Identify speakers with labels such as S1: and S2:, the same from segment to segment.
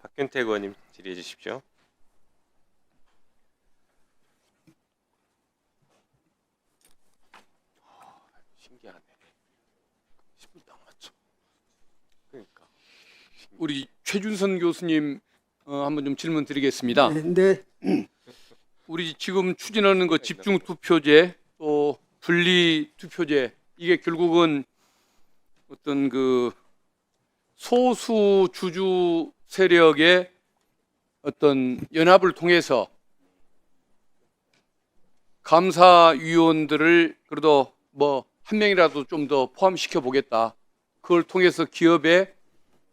S1: 박균택 의원님 질의해 주십시오. 신기하네. 10분 딱 맞춰. 그러니까.
S2: 우리 최준선 교수님 한번 좀 질문 드리겠습니다.
S3: 네,
S2: 우리 지금 추진하는 그 집중 투표제 또 분리 투표제 이게 결국은 어떤 그 소수 주주 세력의 어떤 연합을 통해서 감사위원들을 그래도 뭐 한 명이라도 좀 더 포함시켜 보겠다. 그걸 통해서 기업의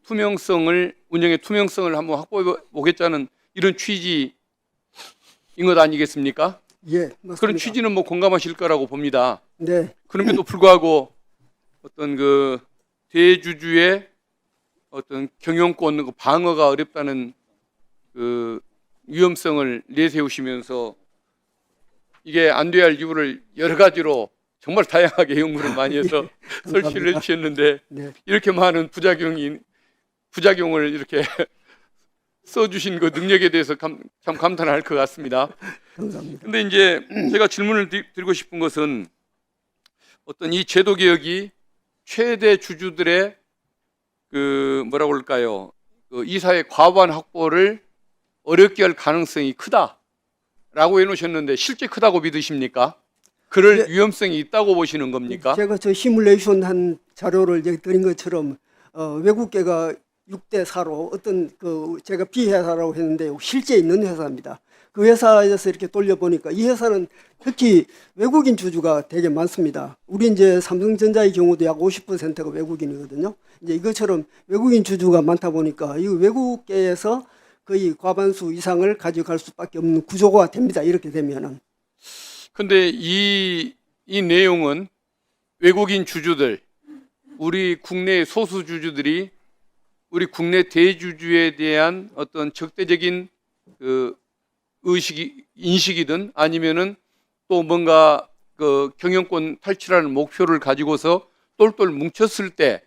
S2: 투명성을 운영의 투명성을 한번 확보해 보겠다는 이런 취지인 것 아니겠습니까?
S3: 예, 맞습니다.
S2: 그런 취지는 뭐 공감하실 거라고 봅니다.
S3: 네,
S2: 그럼에도 불구하고 어떤 그 대주주의 어떤 경영권 그 방어가 어렵다는 그 위험성을 내세우시면서 이게 안 돼야 할 이유를 여러 가지로 정말 다양하게 연구를 많이 해서 설치를 해주셨는데
S3: 네,
S2: 이렇게 많은 부작용을 이렇게 써주신 그 능력에 대해서 참 감탄할 것 같습니다.
S3: 감사합니다.
S2: 근데 이제 제가 질문을 드리고 싶은 것은 어떤 이 제도 개혁이 최대 주주들의 그 뭐라고 할까요? 그 이사의 과반 확보를 어렵게 할 가능성이 크다라고 해놓으셨는데 실제 크다고 믿으십니까? 그럴
S3: 네.
S2: 위험성이 있다고 보시는 겁니까?
S3: 제가 저 시뮬레이션 한 자료를 이제 드린 것처럼 외국계가 6대 4로 어떤 그 제가 비회사라고 했는데 실제 있는 회사입니다. 그 회사에서 이렇게 돌려보니까 이 회사는 특히 외국인 주주가 되게 많습니다. 우리 이제 삼성전자의 경우도 약 50%가 외국인이거든요. 이제 이것처럼 외국인 주주가 많다 보니까 이 외국계에서 거의 과반수 이상을 가져갈 수밖에 없는 구조가 됩니다. 이렇게 되면은.
S2: 근데 이 내용은 외국인 주주들, 우리 국내 소수 주주들이 우리 국내 대주주에 대한 어떤 적대적인 그 인식이든 아니면은 또 뭔가 그 경영권 탈취라는 목표를 가지고서 똘똘 뭉쳤을 때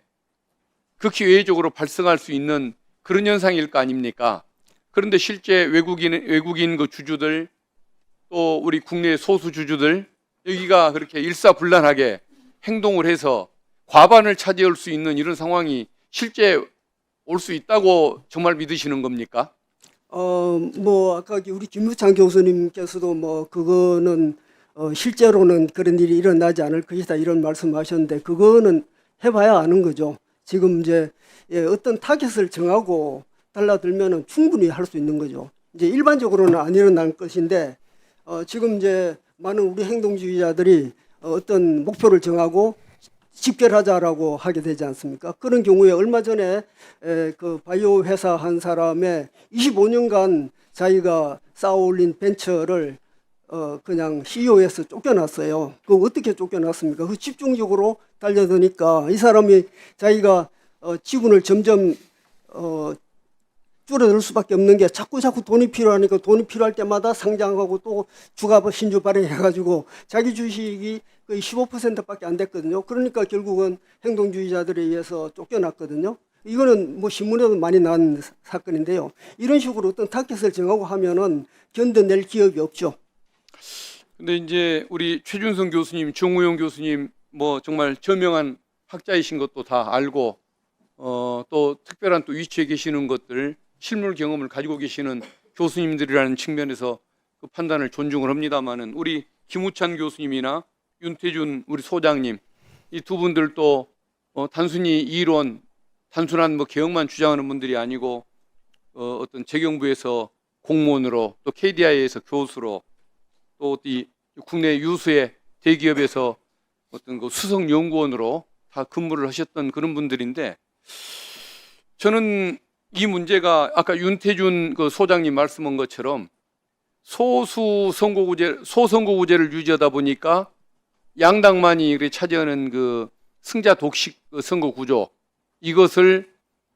S2: 극히 외적으로 발생할 수 있는 그런 현상일 거 아닙니까? 그런데 실제 외국인 그 주주들 또 우리 국내 소수 주주들 여기가 그렇게 일사불란하게 행동을 해서 과반을 차지할 수 있는 이런 상황이 실제 올 수 있다고 정말 믿으시는 겁니까?
S3: 뭐 아까 우리 김무창 교수님께서도 뭐 그거는 실제로는 그런 일이 일어나지 않을 것이다 이런 말씀하셨는데 그거는 해봐야 아는 거죠. 지금 이제 어떤 타겟을 정하고 달라들면은 충분히 할 수 있는 거죠. 이제 일반적으로는 안 일어날 것인데 지금 이제 많은 우리 행동주의자들이 어떤 목표를 정하고 집결하자라고 하게 되지 않습니까? 그런 경우에 얼마 전에 그 바이오 회사 한 사람의 25년간 자기가 쌓아올린 벤처를 그냥 CEO에서 쫓겨났어요. 그 어떻게 쫓겨났습니까? 그 집중적으로 달려드니까 이 사람이 자기가 지분을 점점 줄어들 수밖에 없는 게 자꾸 돈이 필요하니까 돈이 필요할 때마다 상장하고 또 주가 신주 발행해가지고 자기 주식이 거의 15%밖에 안 됐거든요. 그러니까 결국은 행동주의자들에 의해서 쫓겨났거든요. 이거는 뭐 신문에도 많이 난 사건인데요. 이런 식으로 어떤 타겟을 정하고 하면은 견뎌낼 기업이 없죠.
S2: 근데 이제 우리 최준성 교수님, 정우영 교수님 뭐 정말 저명한 학자이신 것도 다 알고 또 특별한 또 위치에 계시는 것들 실물 경험을 가지고 계시는 교수님들이라는 측면에서 그 판단을 존중을 합니다만은 우리 김우찬 교수님이나 윤태준 우리 소장님 이 두 분들도 단순히 이론 단순한 뭐 개혁만 주장하는 분들이 아니고 어떤 재경부에서 공무원으로 또 KDI에서 교수로 또 이 국내 유수의 대기업에서 어떤 그 수석 연구원으로 다 근무를 하셨던 그런 분들인데 저는 이 문제가 아까 윤태준 그 소장님 말씀한 것처럼 소선거구제를 유지하다 보니까 양당만이 이렇게 차지하는 그 승자 독식 선거 구조 이것을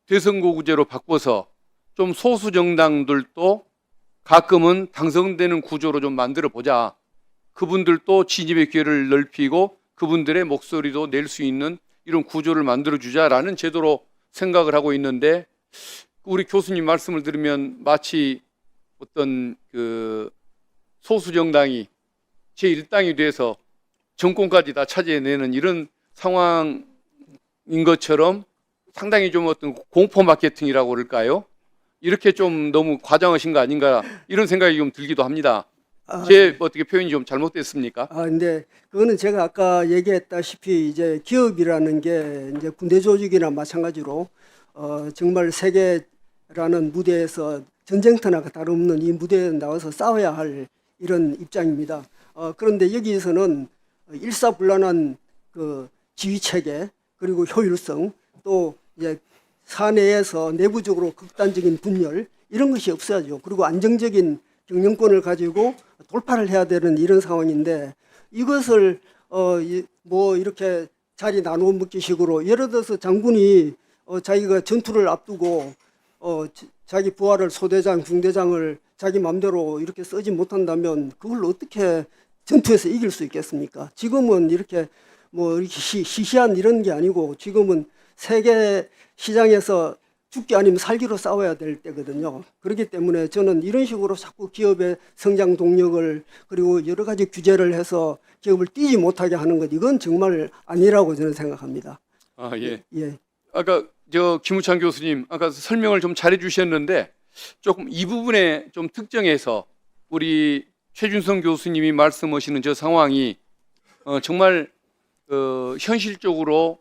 S2: 대선거구제로 바꿔서 좀 소수 정당들도 가끔은 당선되는 구조로 좀 만들어 보자. 그분들도 진입의 기회를 넓히고 그분들의 목소리도 낼 수 있는 이런 구조를 만들어 주자라는 제도로 생각을 하고 있는데 우리 교수님 말씀을 들으면 마치 어떤 그 소수 정당이 제1당이 돼서 정권까지 다 차지해내는 이런 상황인 것처럼 상당히 좀 어떤 공포 마케팅이라고 그럴까요? 이렇게 좀 너무 과장하신 거 아닌가 이런 생각이 좀 들기도 합니다. 제 어떻게 표현이 좀 잘못됐습니까?
S3: 근데 그거는 제가 아까 얘기했다시피 이제 기업이라는 게 이제 군대 조직이나 마찬가지로 정말 세계라는 무대에서 전쟁터나 다름없는 이 무대에 나와서 싸워야 할 이런 입장입니다. 그런데 여기에서는 일사불란한 그 지휘 체계 그리고 효율성 또 이제 사내에서 내부적으로 극단적인 분열 이런 것이 없어야죠. 그리고 안정적인 경영권을 가지고 돌파를 해야 되는 이런 상황인데 이것을 뭐 이렇게 자리 나누어 먹기식으로 예를 들어서 장군이 자기가 전투를 앞두고 자기 부하를 소대장, 중대장을 자기 마음대로 이렇게 쓰지 못한다면 그걸 어떻게 전투에서 이길 수 있겠습니까? 지금은 이렇게 뭐 이렇게 시시한 이런 게 아니고 지금은 세계 시장에서 죽기 아니면 살기로 싸워야 될 때거든요. 그렇기 때문에 저는 이런 식으로 자꾸 기업의 성장 동력을 그리고 여러 가지 규제를 해서 기업을 뛰지 못하게 하는 것 이건 정말 아니라고 저는 생각합니다.
S2: 예.
S3: 예.
S2: 아까 김우찬 교수님 아까 설명을 좀 잘해 주셨는데 조금 이 부분에 좀 특정해서 우리 최준성 교수님이 말씀하시는 저 상황이 정말 현실적으로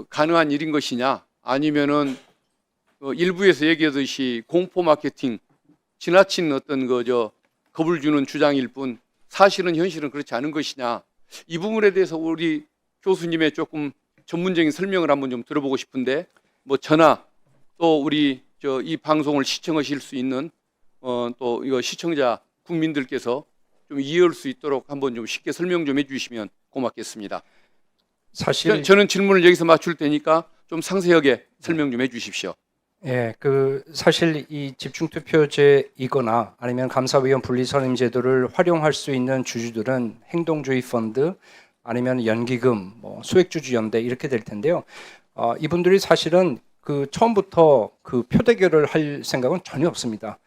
S2: 가능한 일인 것이냐 아니면은 일부에서 얘기하듯이 공포 마케팅 지나친 어떤 겁을 주는 주장일 뿐 사실은 현실은 그렇지 않은 것이냐 이 부분에 대해서 우리 교수님의 조금 전문적인 설명을 한번 좀 들어보고 싶은데 뭐 저나 또 우리 이 방송을 시청하실 수 있는 또 이거 시청자 국민들께서 좀 이해할 수 있도록 한번 좀 쉽게 설명 좀 해주시면 고맙겠습니다.
S4: 사실
S2: 저는 질문을 여기서 맞출 테니까 좀 상세하게 설명 좀 해주십시오.
S4: 예, 사실 이 집중투표제이거나 아니면 감사위원 분리선임제도를 활용할 수 있는 주주들은 행동주의 펀드 아니면 연기금, 뭐 소액주주연대 이렇게 될 텐데요. 이분들이 사실은 처음부터 표대결을 할 생각은 전혀 없습니다.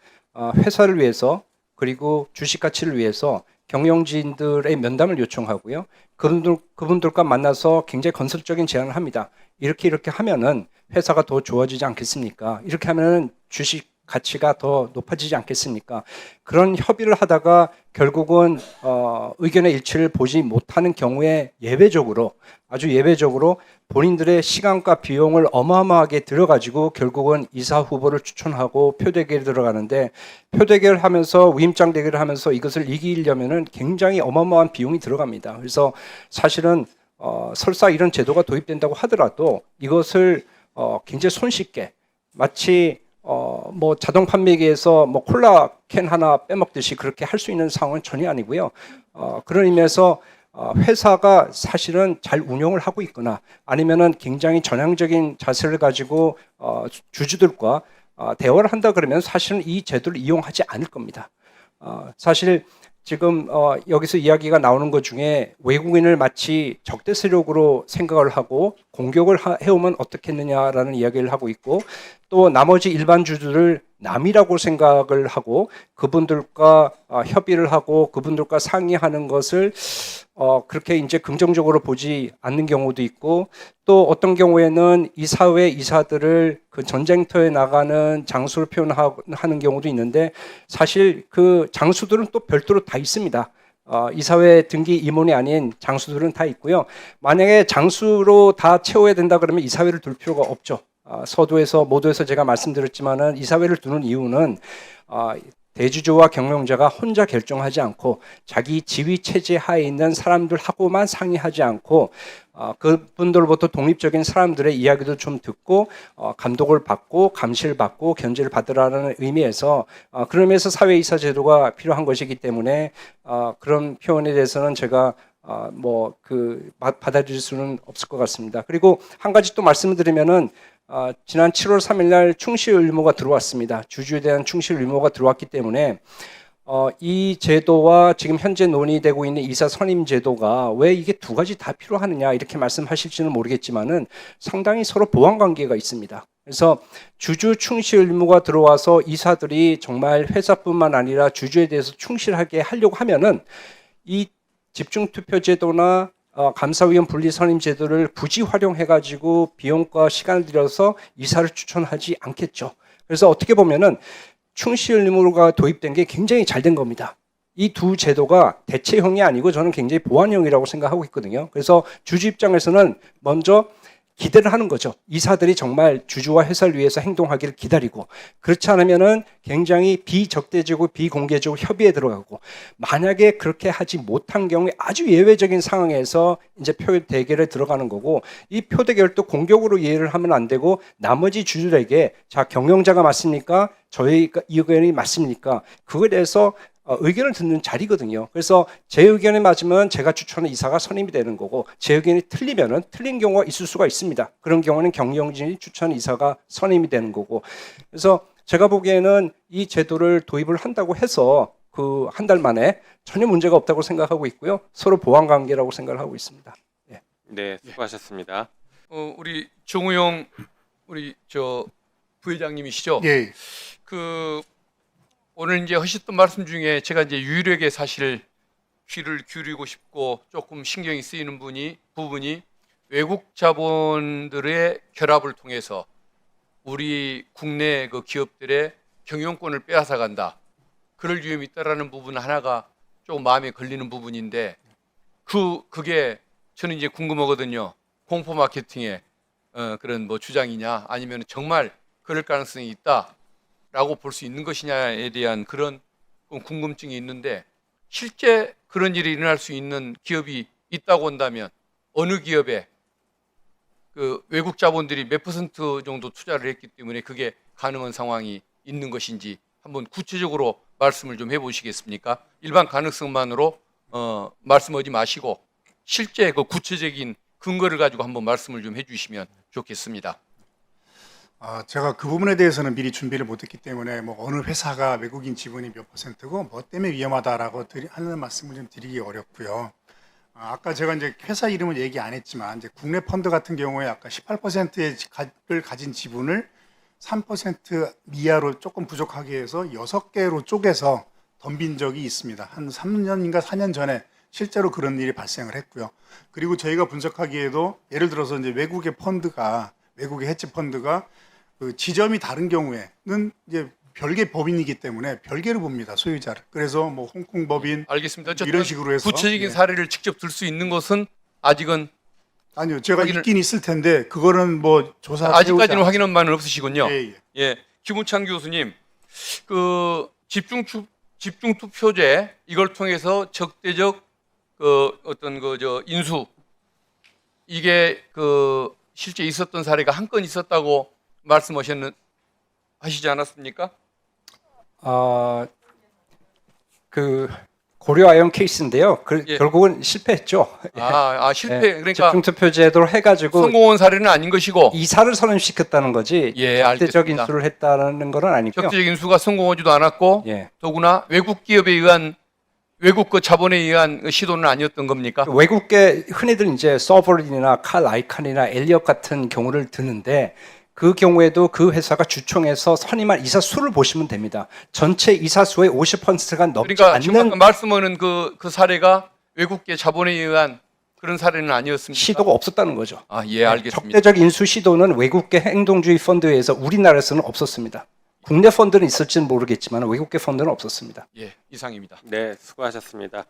S4: 회사를 위해서 그리고 주식 가치를 위해서 경영진들의 면담을 요청하고요. 그분들과 만나서 굉장히 건설적인 제안을 합니다. 이렇게 하면은 회사가 더 좋아지지 않겠습니까? 이렇게 하면은 주식 가치가 더 높아지지 않겠습니까? 그런 협의를 하다가 결국은 의견의 일치를 보지 못하는 경우에 아주 예외적으로 본인들의 시간과 비용을 어마어마하게 들어가지고 결국은 이사 후보를 추천하고 표대결에 들어가는데 표대결을 하면서 위임장 대결을 하면서 이것을 이기려면은 굉장히 어마어마한 비용이 들어갑니다. 그래서 사실은 설사 이런 제도가 도입된다고 하더라도 이것을 굉장히 손쉽게 마치 뭐 자동 판매기에서 뭐 콜라 캔 하나 빼먹듯이 그렇게 할 수 있는 상황은 전혀 아니고요. 그런 의미에서 회사가 사실은 잘 운영을 하고 있거나 아니면은 굉장히 전향적인 자세를 가지고 주주들과 대화를 한다 그러면 사실은 이 제도를 이용하지 않을 겁니다. 사실 지금 여기서 이야기가 나오는 것 중에 외국인을 마치 적대 세력으로 생각을 하고 공격을 해오면 어떻겠느냐라는 이야기를 하고 있고 또 나머지 일반 주주를 남이라고 생각을 하고 그분들과 협의를 하고 그분들과 상의하는 것을 그렇게 이제 긍정적으로 보지 않는 경우도 있고 또 어떤 경우에는 이사회 이사들을 그 전쟁터에 나가는 장수로 표현하는 경우도 있는데 사실 그 장수들은 또 별도로 다 있습니다. 이사회 등기 임원이 아닌 장수들은 다 있고요. 만약에 장수로 다 채워야 된다 그러면 이사회를 둘 필요가 없죠. 서두에서 모두에서 제가 말씀드렸지만은 이사회를 두는 이유는 대주주와 경영자가 혼자 결정하지 않고 자기 지위 체제 하에 있는 사람들하고만 상의하지 않고 그분들로부터 독립적인 사람들의 이야기도 좀 듣고 감독을 받고 감시를 받고 견제를 받으라는 의미에서 그런 의미에서 사회이사 제도가 필요한 것이기 때문에 그런 표현에 대해서는 제가 받아들일 수는 없을 것 같습니다. 그리고 한 가지 또 말씀을 드리면은 지난 7월 3일 날 충실 의무가 들어왔습니다. 주주에 대한 충실 의무가 들어왔기 때문에 이 제도와 지금 현재 논의되고 있는 이사 선임 제도가 왜 이게 두 가지 다 필요하느냐 이렇게 말씀하실지는 모르겠지만은 상당히 서로 보완 관계가 있습니다. 그래서 주주 충실 의무가 들어와서 이사들이 정말 회사뿐만 아니라 주주에 대해서 충실하게 하려고 하면은 이 집중투표제도나 감사위원 분리선임제도를 굳이 활용해가지고 비용과 시간을 들여서 이사를 추천하지 않겠죠. 그래서 어떻게 보면은 충실 의무가 도입된 게 굉장히 잘 된 겁니다. 이 두 제도가 대체형이 아니고 저는 굉장히 보완형이라고 생각하고 있거든요. 그래서 주주 입장에서는 먼저 기대를 하는 거죠. 이사들이 정말 주주와 회사를 위해서 행동하기를 기다리고, 그렇지 않으면은 굉장히 비적대적이고 비공개적으로 협의에 들어가고, 만약에 그렇게 하지 못한 경우에 아주 예외적인 상황에서 이제 표 대결에 들어가는 거고, 이 표 대결도 공격으로 이해를 하면 안 되고 나머지 주주들에게 자, 경영자가 맞습니까? 저희 의견이 맞습니까? 그거에 대해서 의견을 듣는 자리거든요. 그래서 제 의견이 맞으면 제가 추천한 이사가 선임이 되는 거고, 제 의견이 틀리면은 틀린 경우가 있을 수가 있습니다. 그런 경우는 경영진이 추천한 이사가 선임이 되는 거고, 그래서 제가 보기에는 이 제도를 도입을 한다고 해서 그 한 달 만에 전혀 문제가 없다고 생각하고 있고요. 서로 보완 관계라고 생각을 하고 있습니다.
S1: 네, 수고하셨습니다.
S2: 우리 정우영 우리 저 부회장님이시죠?
S5: 예.
S2: 그 오늘 이제 하셨던 말씀 중에 제가 이제 유일하게 사실 귀를 기울이고 싶고 조금 신경이 쓰이는 부분이 외국 자본들의 결합을 통해서 우리 국내 그 기업들의 경영권을 빼앗아 간다. 그럴 위험이 있다라는 부분 하나가 조금 마음에 걸리는 부분인데 그게 저는 이제 궁금하거든요. 공포 마케팅의 그런 뭐 주장이냐 아니면 정말 그럴 가능성이 있다라고 볼 수 있는 것이냐에 대한 그런 궁금증이 있는데, 실제 그런 일이 일어날 수 있는 기업이 있다고 한다면 어느 기업에 그 외국 자본들이 몇 % 정도 투자를 했기 때문에 그게 가능한 상황이 있는 것인지 한번 구체적으로 말씀을 좀 해보시겠습니까? 일반 가능성만으로 말씀하지 마시고 실제 그 구체적인 근거를 가지고 한번 말씀을 좀 해주시면 좋겠습니다.
S5: 제가 그 부분에 대해서는 미리 준비를 못했기 때문에 뭐 어느 회사가 외국인 지분이 몇 %고 뭐 때문에 위험하다라고 하는 말씀을 좀 드리기 어렵고요. 아까 제가 이제 회사 이름은 얘기 안 했지만 이제 국내 펀드 같은 경우에 아까 18%를 가진 지분을 3% 미하로 조금 부족하게 해서 6개로 쪼개서 덤빈 적이 있습니다. 한 3년인가 4년 전에 실제로 그런 일이 발생을 했고요. 그리고 저희가 분석하기에도 예를 들어서 이제 외국의 헤지 펀드가 그 지점이 다른 경우에는 이제 별개 법인이기 때문에 별개로 봅니다, 소유자를. 그래서 뭐 홍콩 법인
S2: 알겠습니다.
S5: 이런 식으로 해서
S2: 구체적인
S5: 네.
S2: 사례를 직접 들 수 있는 것은 아직은
S5: 아니요, 제가
S2: 확인을-
S5: 있긴 있을 텐데 그거는 뭐 조사
S2: 아직까지는 확인한 바는 없으시군요.
S5: 예.
S2: 예, 김우창 교수님, 그 집중 투표제 이걸 통해서 적대적 그 어떤 그 저 인수 이게 그 실제 있었던 사례가 한 건 있었다고 하시지 않았습니까?
S4: 그 고려 아이언 케이스인데요.
S2: 예.
S4: 결국은 실패했죠.
S2: 실패 그러니까
S4: 집중투표제도를 해가지고
S2: 성공한 사례는 아닌 것이고
S4: 이사를 선임시켰다는 거지
S2: 예,
S4: 적대적
S2: 알겠습니다.
S4: 인수를 했다는 건 아니고요.
S2: 적대적 인수가 성공하지도 않았고
S4: 예.
S2: 더구나 외국 기업에 의한 외국 그 자본에 의한 그 시도는 아니었던 겁니까?
S4: 외국계 흔히들 이제 서버린이나 칼 아이칸이나 엘리엇 같은 경우를 드는데, 그 경우에도 그 회사가 주총에서 선임한 이사 수를 보시면 됩니다. 전체 이사 수의 50%가 넘지
S2: 그러니까 지금 아까
S4: 않는
S2: 말씀하는 그 사례가 외국계 자본에 의한 그런 사례는 아니었습니까?
S4: 시도가 없었다는 거죠.
S2: 예, 알겠습니다.
S4: 적대적 인수 시도는 외국계 행동주의 펀드에 의해서 우리나라에서는 없었습니다. 국내 펀드는 있을지는 모르겠지만 외국계 펀드는 없었습니다.
S2: 예, 이상입니다.
S1: 네, 수고하셨습니다.